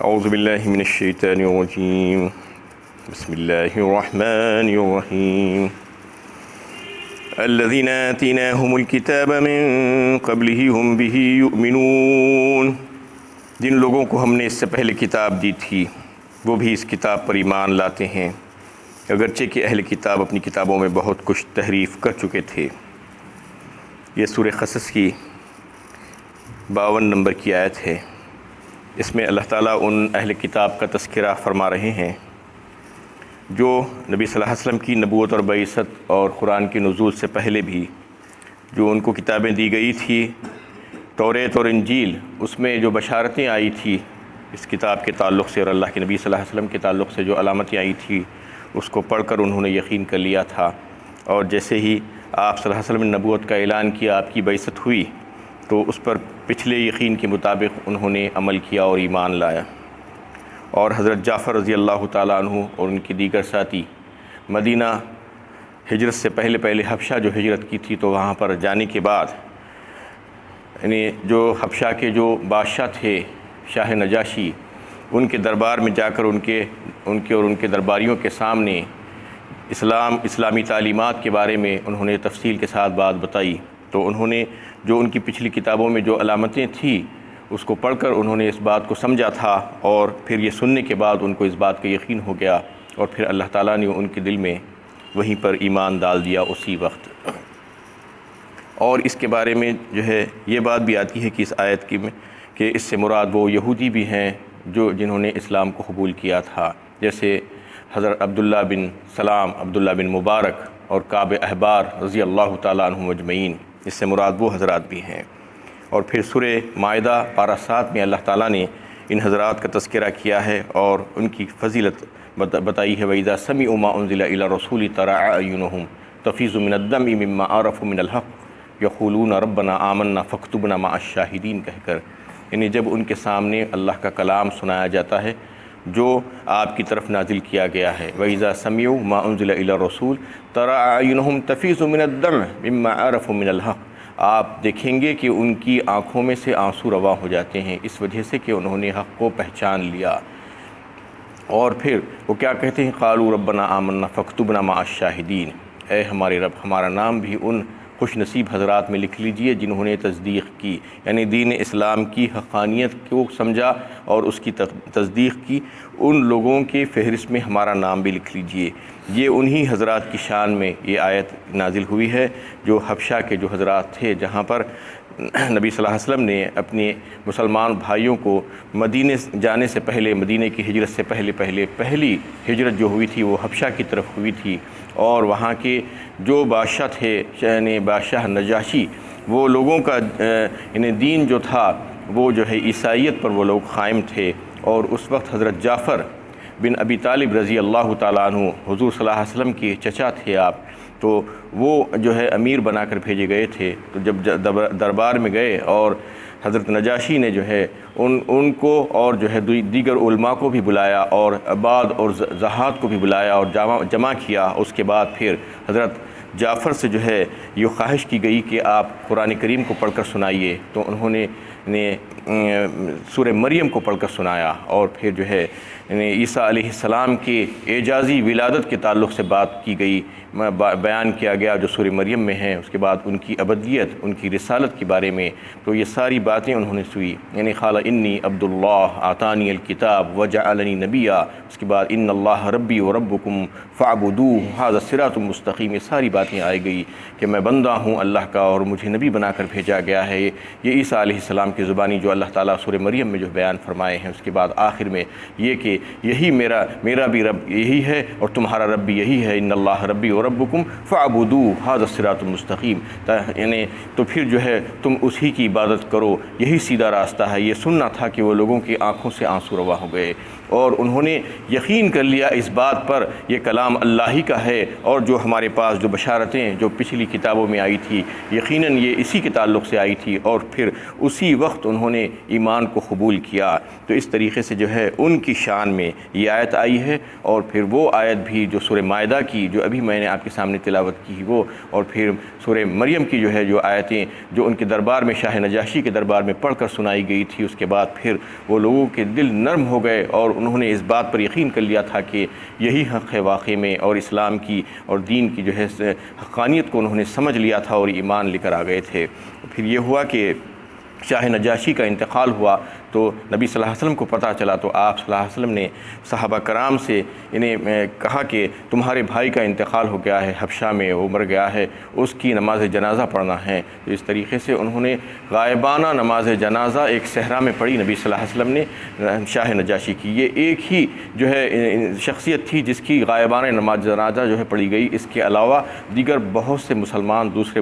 اعوذ باللہ من الشیطان الرجیم بسم اللہ الرحمن الرحیم الذین آتیناہم الکتاب من قبلہ ہم بہ یؤمنون، جن لوگوں کو ہم نے اس سے پہلے کتاب دی تھی وہ بھی اس کتاب پر ایمان لاتے ہیں، اگرچہ کہ اہل کتاب اپنی کتابوں میں بہت کچھ تحریف کر چکے تھے۔ یہ سورہ قصص کی 52 نمبر کی آیت ہے۔ اس میں اللہ تعالیٰ ان اہل کتاب کا تذکرہ فرما رہے ہیں جو نبی صلی اللہ علیہ وسلم کی نبوت اور بعثت اور قرآن کی نزول سے پہلے بھی جو ان کو کتابیں دی گئی تھی، توریت اور انجیل، اس میں جو بشارتیں آئی تھی اس کتاب کے تعلق سے اور اللہ کے نبی صلی اللہ علیہ وسلم کے تعلق سے جو علامتیں آئی تھی اس کو پڑھ کر انہوں نے یقین کر لیا تھا، اور جیسے ہی آپ صلی اللہ علیہ وسلم نے نبوت کا اعلان کیا، آپ کی بعثت ہوئی، تو اس پر پچھلے یقین کے مطابق انہوں نے عمل کیا اور ایمان لایا۔ اور حضرت جعفر رضی اللہ تعالیٰ عنہ اور ان کی دیگر ساتھی مدینہ ہجرت سے پہلے حبشہ جو ہجرت کی تھی، تو وہاں پر جانے کے بعد یعنی جو حبشہ کے جو بادشاہ تھے شاہ نجاشی، ان کے دربار میں جا کر ان کے درباریوں کے سامنے اسلامی تعلیمات کے بارے میں انہوں نے تفصیل کے ساتھ بات بتائی، تو انہوں نے جو ان کی پچھلی کتابوں میں جو علامتیں تھیں اس کو پڑھ کر انہوں نے اس بات کو سمجھا تھا، اور پھر یہ سننے کے بعد ان کو اس بات کا یقین ہو گیا، اور پھر اللہ تعالیٰ نے ان کے دل میں وہیں پر ایمان ڈال دیا اسی وقت۔ اور اس کے بارے میں جو ہے یہ بات بھی آتی ہے کہ اس آیت کی میں کہ اس سے مراد وہ یہودی بھی ہیں جنہوں نے اسلام کو قبول کیا تھا، جیسے حضرت عبداللہ بن سلام، عبداللہ بن مبارک اور کعب احبار رضی اللہ تعالیٰ عنہم اجمعین، اس سے مراد وہ حضرات بھی ہیں۔ اور پھر سورہ مائدہ پارہ 7 میں اللہ تعالیٰ نے ان حضرات کا تذکرہ کیا ہے اور ان کی فضیلت بتائی ہے۔ وَإِذَا سَمِعُوا مَا أُنزِلَ إِلَى الرَّسُولِ تَرَىٰ أَعْيُنُهُمْ تَفِيضُ مِنَ الدَّمْعِ مِمَّا عَرَفُوا مِنَ الْحَقِّ يَقُولُونَ رَبَّنَا آمَنَّا فَاكْتُبْنَا مَعَ الشَّاهِدِينَ کہہ کر، یعنی جب ان کے سامنے اللہ کا کلام سنایا جاتا ہے جو آپ کی طرف نازل کیا گیا ہے، وَإِذَا سَمِعُوا مَا أُنزِلَ إِلَى الرَّسُولِ تَرَىٰ أَعْيُنُهُمْ تَفِيضُ مِنَ الدَّمْعِ مِمَّا عَرَفُوا مِنَ الْحَقِّ، آپ دیکھیں گے کہ ان کی آنکھوں میں سے آنسو رواں ہو جاتے ہیں اس وجہ سے کہ انہوں نے حق کو پہچان لیا۔ اور پھر وہ کیا کہتے ہیں، قالوا ربنا آمنا فاکتبنا مع الشاہدین، اے ہمارے رب ہمارا نام بھی ان خوش نصیب حضرات میں لکھ لیجئے جنہوں نے تصدیق کی، یعنی دین اسلام کی حقانیت کو سمجھا اور اس کی تصدیق کی، ان لوگوں کے فہرست میں ہمارا نام بھی لکھ لیجئے۔ یہ انہی حضرات کی شان میں یہ آیت نازل ہوئی ہے جو حبشہ کے جو حضرات تھے، جہاں پر نبی صلی اللہ علیہ وسلم نے اپنے مسلمان بھائیوں کو مدینے جانے سے پہلے، مدینے کی ہجرت سے پہلی ہجرت جو ہوئی تھی وہ حبشہ کی طرف ہوئی تھی، اور وہاں کے جو بادشاہ تھے یعنی بادشاہ نجاشی، وہ لوگوں کا یعنی دین جو تھا وہ جو ہے عیسائیت پر وہ لوگ قائم تھے، اور اس وقت حضرت جعفر بن ابی طالب رضی اللہ تعالیٰ عنہ حضور صلی اللہ علیہ وسلم کے چچا تھے آپ، تو وہ جو ہے امیر بنا کر بھیجے گئے تھے۔ تو جب دربار میں گئے اور حضرت نجاشی نے جو ہے ان کو اور جو ہے دیگر علماء کو بھی بلایا اور عباد اور زہاد کو بھی بلایا اور جمع کیا، اس کے بعد پھر حضرت جعفر سے جو ہے یہ خواہش کی گئی کہ آپ قرآن کریم کو پڑھ کر سنائیے، تو انہوں نے سورہ مریم کو پڑھ کر سنایا، اور پھر جو ہے عیسیٰ علیہ السلام کے اعجازی ولادت کے تعلق سے بات کی گئی، بیان کیا گیا جو سورہ مریم میں ہے، اس کے بعد ان کی ابدیت، ان کی رسالت کے بارے میں، تو یہ ساری باتیں انہوں نے سنی، یعنی قال انی عبد اللہ آتانی الکتاب وجعلنی نبیا، اس کے بعد ان اللہ ربی و ربکم فاعبدوہ ھذا صراط مستقیم، یہ ساری باتیں آئی گئی کہ میں بندہ ہوں اللہ کا اور مجھے نبی بنا کر بھیجا گیا ہے۔ یہ عیسیٰ علیہ السلام کی زبانی جو اللہ تعالیٰ سورہ مریم میں جو بیان فرمائے ہیں، اس کے بعد آخر میں یہ کہ یہی میرا بھی رب یہی ہے اور تمہارا رب بھی یہی ہے، ان اللہ ربی و ربکم فاعبدوہ ھذا الصراط المستقیم، یعنی تو پھر جو ہے تم اسی کی عبادت کرو، یہی سیدھا راستہ ہے۔ یہ سننا تھا کہ وہ لوگوں کی آنکھوں سے آنسو رواں ہو گئے، اور انہوں نے یقین کر لیا اس بات پر یہ کلام اللہ ہی کا ہے، اور جو ہمارے پاس جو بشارتیں جو پچھلی کتابوں میں آئی تھی یقیناً یہ اسی کے تعلق سے آئی تھی، اور پھر اسی وقت انہوں نے ایمان کو قبول کیا، تو اس طریقے سے جو ہے ان کی شان میں یہ آیت آئی ہے۔ اور پھر وہ آیت بھی جو سورہ مائدہ کی جو ابھی میں نے آپ کے سامنے تلاوت کی وہ، اور پھر سورہ مریم کی جو ہے جو آیتیں جو ان کے دربار میں شاہ نجاشی کے دربار میں پڑھ کر سنائی گئی تھی، اس کے بعد پھر وہ لوگوں کے دل نرم ہو گئے اور انہوں نے اس بات پر یقین کر لیا تھا کہ یہی حق ہے واقعے میں، اور اسلام کی اور دین کی جو ہے حقانیت کو انہوں نے سمجھ لیا تھا اور ایمان لے کر آ گئے تھے۔ پھر یہ ہوا کہ شاہ نجاشی کا انتقال ہوا تو نبی صلی اللہ علیہ وسلم کو پتہ چلا، تو آپ صلی اللہ علیہ وسلم نے صحابہ کرام سے انہیں کہا کہ تمہارے بھائی کا انتقال ہو گیا ہے حبشہ میں، وہ مر گیا ہے، اس کی نماز جنازہ پڑھنا ہے۔ تو اس طریقے سے انہوں نے غائبانہ نماز جنازہ ایک صحرا میں پڑھی نبی صلی اللہ علیہ وسلم نے شاہ نجاشی کی۔ یہ ایک ہی جو ہے شخصیت تھی جس کی غائبانہ نماز جنازہ جو ہے پڑھی گئی۔ اس کے علاوہ دیگر بہت سے مسلمان دوسرے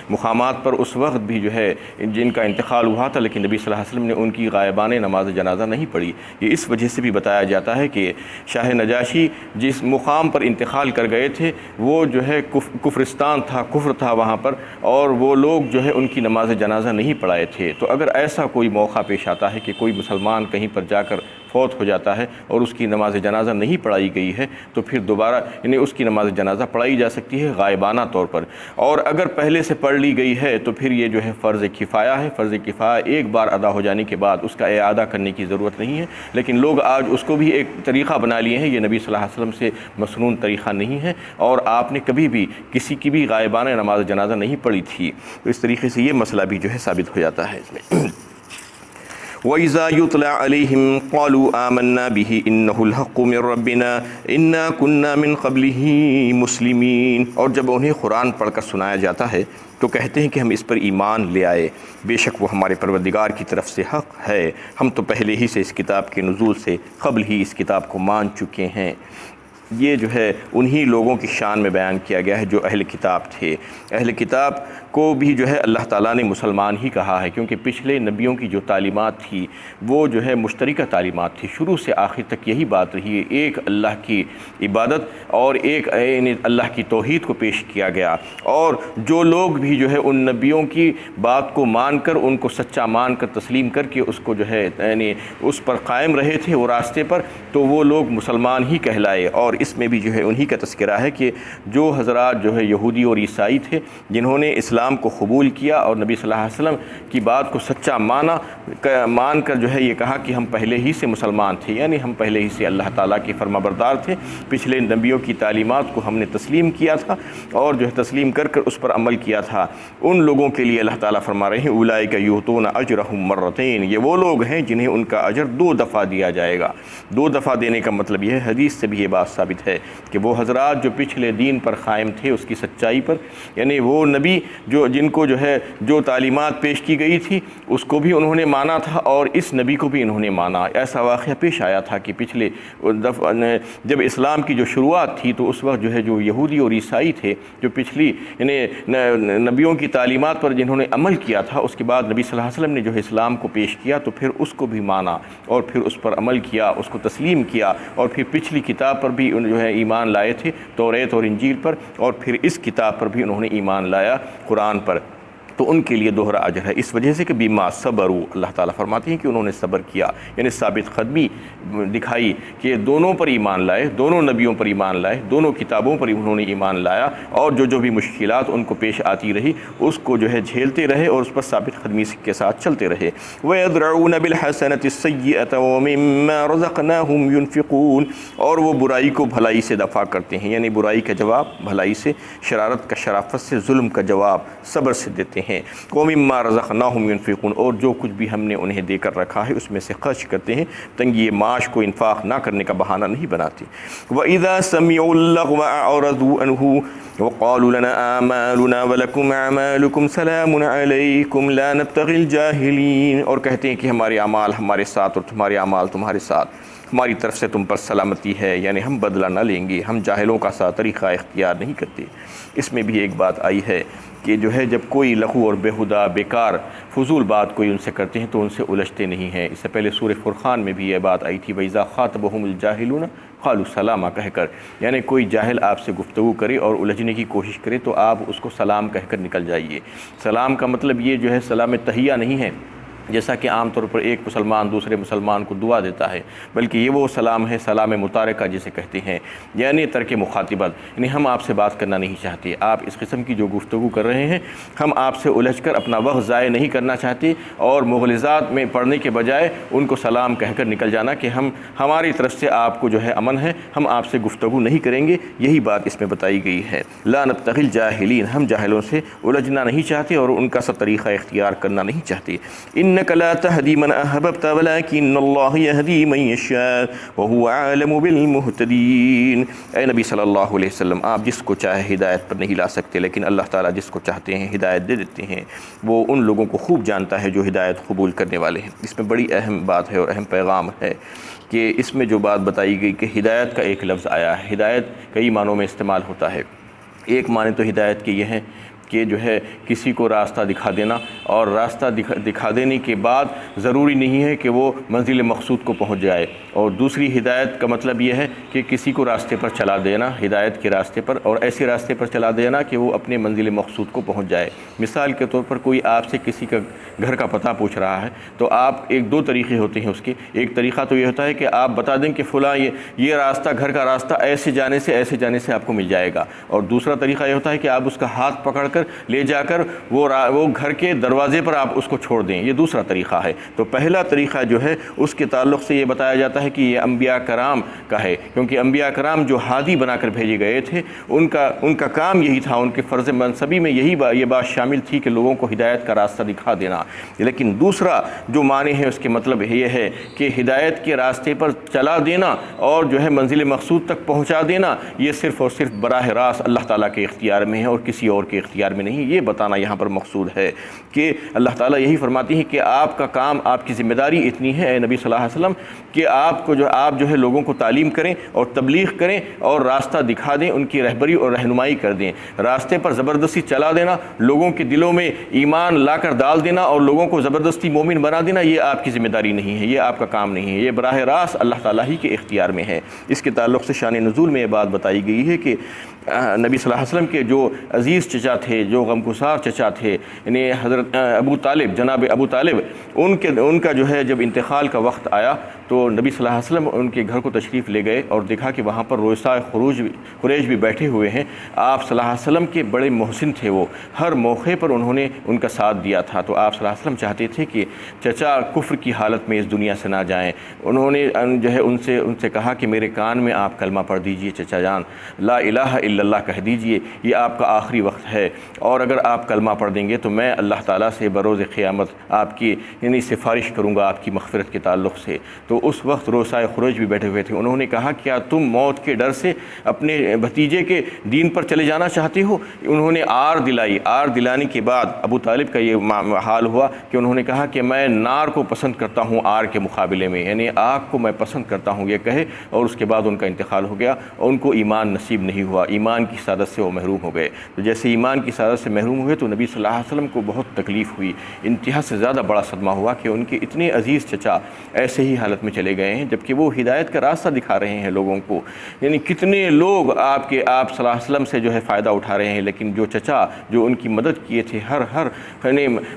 مقامات پر اس وقت بھی جو ہے جن کا انتقال ہوا تھا، لیکن نبی صلی اللہ علیہ وسلم نے ان کی غائبانہ نماز جنازہ نہیں پڑھی۔ یہ اس وجہ سے بھی بتایا جاتا ہے کہ شاہ نجاشی جس مقام پر انتقال کر گئے تھے وہ جو ہے کفرستان تھا، کفر تھا وہاں پر، اور وہ لوگ جو ہے ان کی نماز جنازہ نہیں پڑھائے تھے۔ تو اگر ایسا کوئی موقع پیش آتا ہے کہ کوئی مسلمان کہیں پر جا کر فوت ہو جاتا ہے اور اس کی نماز جنازہ نہیں پڑھائی گئی ہے تو پھر دوبارہ یعنی اس کی نماز جنازہ پڑھائی جا سکتی ہے غائبانہ طور پر، اور اگر پہلے سے پڑھ لی گئی ہے تو پھر یہ جو ہے فرض کفایہ ہے۔ فرض کفایہ ایک بار ادا ہو جانے کے بعد اس کا اعادہ کرنے کی ضرورت نہیں ہے، لیکن لوگ آج اس کو بھی ایک طریقہ بنا لیے ہیں۔ یہ نبی صلی اللہ علیہ وسلم سے مسنون طریقہ نہیں ہے، اور آپ نے کبھی بھی کسی کی بھی غائبانہ نماز جنازہ نہیں پڑھی تھی۔ تو اس طریقے سے یہ مسئلہ بھی جو ہے ثابت ہو جاتا ہے اس میں۔ وَإِذَا يُتْلَى عَلَيْهِمْ قَالُوا آمَنَّا بِهِ إِنَّهُ الْحَقُّ مِنْ رَبِّنَا إِنَّا كُنَّا مِنْ قَبْلِهِ مُسْلِمِينَ، اور جب انہیں قرآن پڑھ کر سنایا جاتا ہے تو کہتے ہیں کہ ہم اس پر ایمان لے آئے، بے شک وہ ہمارے پروردگار کی طرف سے حق ہے، ہم تو پہلے ہی سے اس کتاب کے نزول سے قبل ہی اس کتاب کو مان چکے ہیں۔ یہ جو ہے انہی لوگوں کی شان میں بیان کیا گیا ہے جو اہل کتاب تھے۔ اہل کتاب کو بھی جو ہے اللہ تعالیٰ نے مسلمان ہی کہا ہے، کیونکہ پچھلے نبیوں کی جو تعلیمات تھی وہ جو ہے مشترکہ تعلیمات تھی، شروع سے آخر تک یہی بات رہی ہے، ایک اللہ کی عبادت اور ایک اللہ کی توحید کو پیش کیا گیا، اور جو لوگ بھی جو ہے ان نبیوں کی بات کو مان کر ان کو سچا مان کر تسلیم کر کے اس کو جو ہے یعنی اس پر قائم رہے تھے وہ راستے پر، تو وہ لوگ مسلمان ہی کہلائے۔ اور اس میں بھی جو ہے انہی کا تذکرہ ہے کہ جو حضرات جو ہے یہودی اور عیسائی تھے جنہوں نے اسلام کو قبول کیا اور نبی صلی اللہ علیہ وسلم کی بات کو سچا مان کر جو ہے یہ کہا کہ ہم پہلے ہی سے مسلمان تھے، یعنی ہم پہلے ہی سے اللہ تعالیٰ کے فرما بردار تھے، پچھلے نبیوں کی تعلیمات کو ہم نے تسلیم کیا تھا اور جو ہے تسلیم کر کر اس پر عمل کیا تھا، ان لوگوں کے لیے اللہ تعالیٰ فرما رہے ہیں اولئک یؤتون اجرہم مرتین، یہ وہ لوگ ہیں جنہیں ان کا اجر 2 دفعہ دیا جائے گا۔ 2 دفعہ دینے کا مطلب یہ ہے، حدیث سے بھی یہ بات ثابت ہے کہ وہ حضرات جو پچھلے دین پر قائم تھے اس کی سچائی پر، یعنی وہ نبی جن کو جو ہے جو تعلیمات پیش کی گئی تھی اس کو بھی انہوں نے مانا تھا اور اس نبی کو بھی انہوں نے مانا۔ ایسا واقعہ پیش آیا تھا کہ پچھلے جب اسلام کی جو شروعات تھی تو اس وقت جو ہے جو یہودی اور عیسائی تھے جو پچھلی یعنی نبیوں کی تعلیمات پر جنہوں نے عمل کیا تھا، اس کے بعد نبی صلی اللہ علیہ وسلم نے جو ہے اسلام کو پیش کیا تو پھر اس کو بھی مانا اور پھر اس پر عمل کیا، اس کو تسلیم کیا، اور پھر پچھلی کتاب پر بھی جو ہے ایمان لائے تھے، توریت اور انجیل پر، اور پھر اس کتاب پر بھی انہوں نے ایمان لایا قرآن پر، تو ان کے لیے دوہرا اجر ہے، اس وجہ سے کہ بیما صبروا، اللہ تعالیٰ فرماتے ہیں کہ انہوں نے صبر کیا، یعنی ثابت قدمی دکھائی کہ دونوں پر ایمان لائے، دونوں نبیوں پر ایمان لائے، دونوں کتابوں پر انہوں نے ایمان لایا، اور جو بھی مشکلات ان کو پیش آتی رہی اس کو جو ہے جھیلتے رہے اور اس پر ثابت قدمی کے ساتھ چلتے رہے۔ وَيَدْرَعُونَ بِالْحَسَنَةِ السَّيِّئَةَ وَمِمَّا رَزَقْنَاهُمْ يُنْفِقُونَ، اور وہ برائی کو بھلائی سے دفع کرتے ہیں، یعنی برائی کا جواب بھلائی سے، شرارت کا شرافت سے، ظلم کا جواب صبر سے دیتے ہیں۔ وَمِمَّا رَزَقْنَاهُمْ يُنْفِقُونَ، اور جو کچھ بھی ہم نے انہیں دے کر رکھا ہے اس میں سے خرچ کرتے ہیں، تنگی معاش کو انفاق نہ کرنے کا بہانہ نہیں بناتے۔ وَإِذَا سَمِعُوا اللَّغْوَ أَعْرَضُوا عَنْهُ وَقَالُوا لَنَا أَعْمَالُنَا وَلَكُمْ أَعْمَالُكُمْ سَلَامٌ عَلَيْكُمْ لَا نَبْتَغِي الْجَاهِلِينَ، اور کہتے ہیں کہ ہمارے اعمال ہمارے ساتھ اور تمہارے اعمال تمہارے ساتھ، ہماری طرف سے تم پر سلامتی ہے، یعنی ہم بدلہ نہ لیں گے، ہم جاہلوں کا سا طریقہ اختیار نہیں کرتے۔ اس میں بھی ایک بات آئی ہے کہ جو ہے جب کوئی لغو اور بیہودہ بیکار فضول بات کوئی ان سے کرتے ہیں تو ان سے الجھتے نہیں ہیں۔ اس سے پہلے سورہ فرقان میں بھی یہ بات آئی تھی وَإِذَا خَاطَبَهُمُ الْجَاهِلُونَ قَالُوا سَلَامًا کہہ کر، یعنی کوئی جاہل آپ سے گفتگو کرے اور الجھنے کی کوشش کرے تو آپ اس کو سلام کہہ کر نکل جائیے۔ سلام کا مطلب یہ جو ہے سلام تحیہ نہیں ہے جیسا کہ عام طور پر ایک مسلمان دوسرے مسلمان کو دعا دیتا ہے، بلکہ یہ وہ سلام ہے، سلام متارکہ جسے کہتے ہیں، یعنی ترک مخاطبت، یعنی ہم آپ سے بات کرنا نہیں چاہتے، آپ اس قسم کی جو گفتگو کر رہے ہیں ہم آپ سے الجھ کر اپنا وقت ضائع نہیں کرنا چاہتے، اور مغلظات میں پڑھنے کے بجائے ان کو سلام کہہ کر نکل جانا کہ ہماری طرف سے آپ کو جو ہے امن ہے، ہم آپ سے گفتگو نہیں کریں گے، یہی بات اس میں بتائی گئی ہے۔ لا نبتغی الجاہلین، ہم جاہلوں سے الجھنا نہیں چاہتے اور ان کا سا طریقہ اختیار کرنا نہیں چاہتے۔ انک لا تہدی من احببت ولکن اللہ یہدی من یشاء وہو اعلم بالمہتدین۔ اے نبی صلی اللہ علیہ وسلم، آپ جس کو چاہے ہدایت پر نہیں لا سکتے، لیکن اللہ تعالیٰ جس کو چاہتے ہیں ہدایت دے دیتے ہیں، وہ ان لوگوں کو خوب جانتا ہے جو ہدایت قبول کرنے والے ہیں۔ اس میں بڑی اہم بات ہے اور اہم پیغام ہے کہ اس میں جو بات بتائی گئی کہ ہدایت کا ایک لفظ آیا ہے، ہدایت کئی معنوں میں استعمال ہوتا ہے۔ ایک معنی تو ہدایت کے یہ ہے کہ جو ہے کسی کو راستہ دکھا دینا، اور راستہ دکھا دینے کے بعد ضروری نہیں ہے کہ وہ منزل مقصود کو پہنچ جائے، اور دوسری ہدایت کا مطلب یہ ہے کہ کسی کو راستے پر چلا دینا، ہدایت کے راستے پر، اور ایسے راستے پر چلا دینا کہ وہ اپنے منزل مقصود کو پہنچ جائے۔ مثال کے طور پر کوئی آپ سے کسی کا گھر کا پتہ پوچھ رہا ہے تو آپ ایک دو طریقے ہوتے ہیں اس کے، ایک طریقہ تو یہ ہوتا ہے کہ آپ بتا دیں کہ فلاں یہ راستہ، گھر کا راستہ ایسے جانے سے آپ کو مل جائے گا، اور دوسرا طریقہ یہ ہوتا ہے کہ آپ اس کا ہاتھ پکڑ کر لے جا کر وہ گھر کے دروازے پر آپ اس کو چھوڑ دیں، یہ دوسرا طریقہ ہے۔ تو پہلا طریقہ جو ہے اس کے تعلق سے یہ بتایا جاتا ہے کہ یہ انبیاء کرام کا ہے، کیونکہ انبیاء کرام جو ہادی بنا کر بھیجے گئے تھے ان کا کام یہی تھا، ان کے فرض منصبی میں یہ بات شامل تھی کہ لوگوں کو ہدایت کا راستہ دکھا دینا۔ لیکن دوسرا جو معنی ہے اس کے مطلب یہ ہے کہ ہدایت کے راستے پر چلا دینا اور جو ہے منزل مقصود تک پہنچا دینا، یہ صرف اور صرف براہ راست اللہ تعالیٰ کے اختیار میں ہے اور کسی اور کے اختیار میں نہیں۔ یہ بتانا یہاں پر مقصود ہے کہ اللہ تعالیٰ یہی فرماتی ہے کہ آپ کا کام، آپ کی ذمہ داری اتنی ہے اے نبی صلی اللہ علیہ وسلم کہ آپ جو ہے لوگوں کو تعلیم کریں اور تبلیغ کریں اور راستہ دکھا دیں، ان کی رہبری اور رہنمائی کر دیں۔ راستے پر زبردستی چلا دینا، لوگوں کے دلوں میں ایمان لا کر ڈال دینا اور لوگوں کو زبردستی مومن بنا دینا، یہ آپ کی ذمہ داری نہیں ہے، یہ آپ کا کام نہیں ہے، یہ براہ راست اللہ تعالیٰ ہی کے اختیار میں ہے۔ اس کے تعلق سے شان نزول میں یہ بات بتائی گئی ہے کہ نبی صلی اللہ علیہ وسلم کے جو عزیز چچا تھے، جو غمگسار چچا تھے، یعنی حضرت ابو طالب، جناب ابو طالب، ان کا جو ہے جب انتقال کا وقت آیا تو نبی صلی اللہ علیہ وسلم ان کے گھر کو تشریف لے گئے اور دیکھا کہ وہاں پر رؤساء قریش بھی بیٹھے ہوئے ہیں۔ آپ صلی اللہ علیہ وسلم کے بڑے محسن تھے، وہ ہر موقع پر انہوں نے ان کا ساتھ دیا تھا، تو آپ صلی اللہ علیہ وسلم چاہتے تھے کہ چچا کفر کی حالت میں اس دنیا سے نہ جائیں۔ انہوں نے جو ہے ان سے کہا کہ میرے کان میں آپ کلمہ پڑھ دیجئے چچا جان، لا الہ الا اللہ کہہ دیجئے، یہ آپ کا آخری وقت ہے، اور اگر آپ کلمہ پڑھ دیں گے تو میں اللہ تعالیٰ سے بروز قیامت آپ کی یعنی سفارش کروں گا آپ کی مغفرت کے تعلق سے۔ تو اس وقت رؤساء قریش بھی بیٹھے ہوئے تھے، انہوں نے کہا کیا تم موت کے ڈر سے اپنے بھتیجے کے دین پر چلے جانا چاہتے ہو؟ انہوں نے آر دلائی، آر دلانے کے بعد ابو طالب کا یہ حال ہوا کہ انہوں نے کہا کہ میں نار کو پسند کرتا ہوں آر کے مقابلے میں، یعنی آگ کو میں پسند کرتا ہوں، یہ کہے اور اس کے بعد ان کا انتقال ہو گیا اور ان کو ایمان نصیب نہیں ہوا، ایمان کی سعادت سے وہ محروم ہو گئے۔ تو جیسے ایمان کی سعادت سے محروم ہوئے تو نبی صلی اللہ علیہ وسلم کو بہت تکلیف ہوئی، انتہا سے زیادہ بڑا صدمہ ہوا کہ ان کے اتنے عزیز چچا ایسے ہی حالت میں چلے گئے ہیں، جبکہ وہ ہدایت کا راستہ دکھا رہے ہیں لوگوں کو۔ یعنی کتنے لوگ آپ صلی اللہ علیہ وسلم سے جو ہے فائدہ اٹھا رہے ہیں، لیکن جو چچا جو ان کی مدد کیے تھے، ہر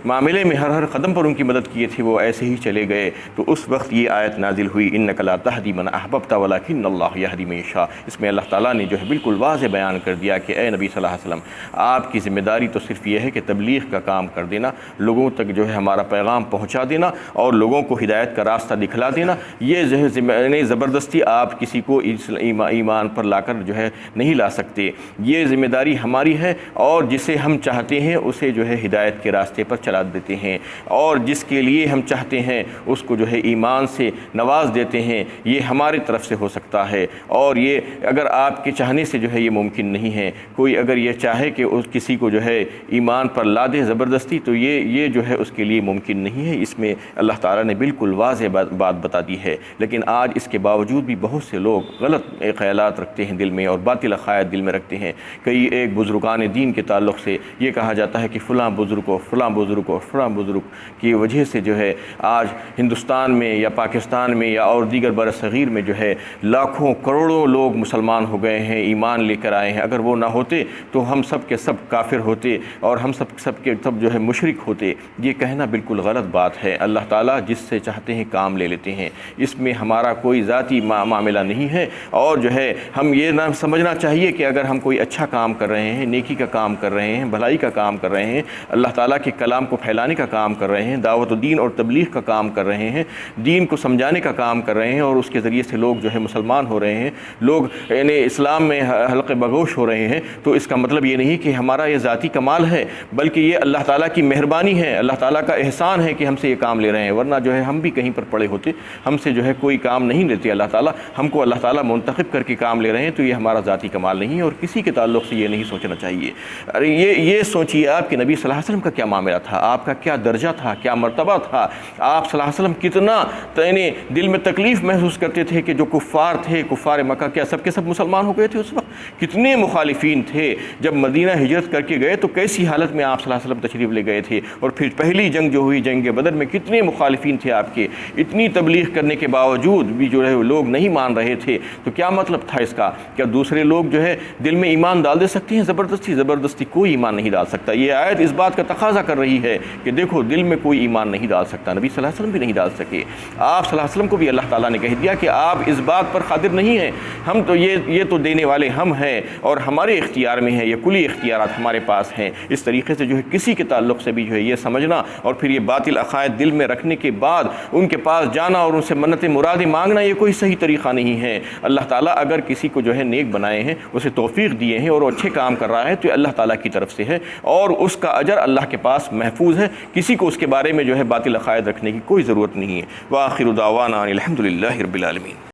معاملے میں ہر قدم پر ان کی مدد کیے تھے، وہ ایسے ہی چلے گئے۔ تو اس وقت یہ آیت نازل ہوئی، انک لا تہدی من احببت ولکن اللہ یہدی من یشاء۔ اس میں اللہ تعالیٰ نے جو ہے بالکل واضح بیان کر دیا کہ اے نبی صلی اللہ علیہ وسلم، آپ کی ذمہ داری تو صرف یہ ہے کہ تبلیغ کا کام کر دینا، لوگوں تک جو ہے ہمارا پیغام پہنچا دینا اور لوگوں کو ہدایت کا راستہ دکھلا دینا۔ یہ جو ہے زبردستی آپ کسی کو ایمان پر لا کر جو ہے نہیں لا سکتے، یہ ذمہ داری ہماری ہے، اور جسے ہم چاہتے ہیں اسے جو ہے ہدایت کے راستے پر چلا دیتے ہیں، اور جس کے لیے ہم چاہتے ہیں اس کو جو ہے ایمان سے نواز دیتے ہیں۔ یہ ہماری طرف سے ہو سکتا ہے، اور یہ اگر آپ کے چاہنے سے جو ہے یہ ممکن نہیں ہے۔ کوئی اگر یہ چاہے کہ اس کسی کو جو ہے ایمان پر لا دے زبردستی تو یہ جو ہے اس کے لیے ممکن نہیں ہے۔ اس میں اللہ تعالیٰ نے بالکل واضح بات بتا دی ہے، لیکن آج اس کے باوجود بھی بہت سے لوگ غلط خیالات رکھتے ہیں دل میں اور باطل عقائد دل میں رکھتے ہیں۔ کئی ایک بزرگان دین کے تعلق سے یہ کہا جاتا ہے کہ فلاں بزرگ اور فلاں بزرگ اور فلاں بزرگ کی وجہ سے جو ہے آج ہندوستان میں یا پاکستان میں یا اور دیگر برصغیر میں جو ہے لاکھوں کروڑوں لوگ مسلمان ہو گئے ہیں، ایمان لے کر آئے ہیں۔ اگر وہ نہ ہوتے تو ہم سب کے سب کافر ہوتے اور ہم سب کے سب جو ہے مشرک ہوتے، یہ کہنا بالکل غلط بات ہے۔ اللہ تعالیٰ جس سے چاہتے ہیں کام لے لیتے ہیں، اس میں ہمارا کوئی ذاتی معاملہ نہیں ہے۔ اور جو ہے ہم یہ نہ سمجھنا چاہیے کہ اگر ہم کوئی اچھا کام کر رہے ہیں، نیکی کا کام کر رہے ہیں، بھلائی کا کام کر رہے ہیں، اللہ تعالیٰ کے کلام کو پھیلانے کا کام کر رہے ہیں، دعوت و دین اور تبلیغ کا کام کر رہے ہیں، دین کو سمجھانے کا کام کر رہے ہیں، اور اس کے ذریعے سے لوگ جو ہے مسلمان ہو رہے ہیں، لوگ یعنی اسلام میں حلق بگوش ہو رہے ہیں، تو اس کا مطلب یہ نہیں کہ ہمارا یہ ذاتی کمال ہے، بلکہ یہ اللہ تعالیٰ کی مہربانی ہے، اللہ تعالیٰ کا احسان ہے کہ ہم سے یہ کام لے رہے ہیں، ورنہ جو ہے ہم بھی کہیں پر پڑے ہوتے، ہم سے جو ہے کوئی کام نہیں لیتے اللہ تعالیٰ، ہم کو اللہ تعالیٰ منتخب کر کے کام لے رہے ہیں، تو یہ ہمارا ذاتی کمال نہیں ہے، اور کسی کے تعلق سے یہ نہیں سوچنا چاہیے۔ ارے یہ سوچیے آپ کہ نبی صلی اللہ علیہ وسلم کا کیا معاملہ تھا، آپ کا کیا درجہ تھا، کیا مرتبہ تھا، آپ صلی اللہ علیہ وسلم کتنا یعنی دل میں تکلیف محسوس کرتے تھے کہ جو کفار تھے، کفار مکہ کیا سب کے سب مسلمان ہو گئے تھے اس وقت؟ کتنے مخالفین تھے، جب مدینہ ہجرت کر کے گئے تو کیسی حالت میں آپ صلی اللہ علیہ وسلم تشریف لے گئے تھے، اور پھر پہلی جنگ جو ہوئی جنگ بدر میں کتنے مخالفین تھے آپ کے، اتنی تبلیغ کرنے کے باوجود بھی جو ہے لوگ نہیں مان رہے تھے، تو کیا مطلب تھا اس کا؟ کیا دوسرے لوگ جو ہے دل میں ایمان ڈال دے سکتے ہیں زبردستی کوئی ایمان نہیں ڈال سکتا۔ یہ آیت اس بات کا تقاضا کر رہی ہے کہ دیکھو دل میں کوئی ایمان نہیں ڈال سکتا، نبی صلی اللہ علیہ وسلم بھی نہیں ڈال سکے، آپ صلی اللہ علیہ وسلم کو بھی اللہ تعالیٰ نے کہہ دیا کہ آپ اس بات پر قادر نہیں ہیں، ہم تو یہ تو دینے والے ہم ہیں، اور ہمارے اختیار میں ہے، یہ کلی اختیارات ہمارے پاس ہیں۔ اس طریقے سے جو ہے کسی کے تعلق سے بھی جو ہے یہ سمجھنا اور پھر یہ باطل عقائد دل میں رکھنے کے بعد ان کے پاس جانا اور ان سے منتیں مرادیں مانگنا، یہ کوئی صحیح طریقہ نہیں ہے۔ اللہ تعالیٰ اگر کسی کو جو ہے نیک بنائے ہیں، اسے توفیق دیے ہیں اور وہ اچھے کام کر رہا ہے، تو یہ اللہ تعالیٰ کی طرف سے ہے، اور اس کا اجر اللہ کے پاس محفوظ ہے، کسی کو اس کے بارے میں جو ہے باطل عقائد رکھنے کی کوئی ضرورت نہیں ہے۔ وآخر دعوانا الحمد للہ رب العالمین۔